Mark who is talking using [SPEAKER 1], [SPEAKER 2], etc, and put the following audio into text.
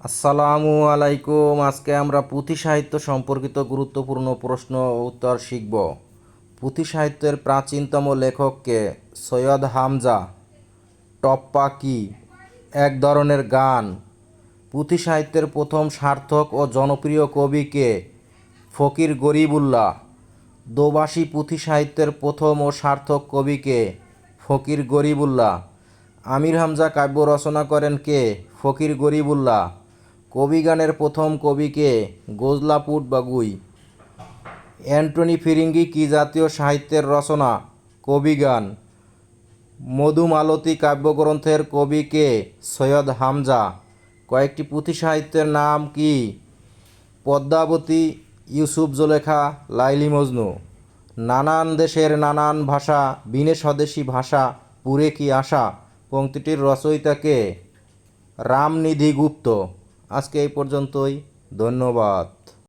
[SPEAKER 1] আসসালামু আলাইকুম। আজকে আমরা পুঁথি সাহিত্য সম্পর্কিত গুরুত্বপূর্ণ প্রশ্ন ও উত্তর শিখব। পুঁথি সাহিত্যের প্রাচীনতম লেখক কে? সৈয়দ হামজা। টপ্পা কি? এক ধরনের গান। পুঁথি সাহিত্যের প্রথম সার্থক ও জনপ্রিয় কবি কে? ফকির গরিবুল্লাহ। দোভাষী পুঁথি সাহিত্যের প্রথম ও সার্থক কবি কে? ফকির গরিবুল্লাহ। আমির হামজা কাব্য রচনা করেন কে? ফকির গরিবুল্লাহ। কবিগানের প্রথম কবি কে? গোজলাপুট বাগুই। অ্যান্টনি ফিরিঙ্গি কি জাতীয় সাহিত্যের রচনা? কবিগান। মধুমালতী কাব্যগ্রন্থের কবি কে? সৈয়দ হামজা। কয়েকটি পুঁথি সাহিত্যের নাম কি? পদ্মাবতী, ইউসুফ জুলেখা, লাইলি মজনু। নানান দেশের নানান ভাষা, বিনে স্বদেশী ভাষা, পুরে কি আশা পংক্তিটির রচয়িতা কে? রামনিধি গুপ্ত। আজকে এই পর্যন্তই। ধন্যবাদ।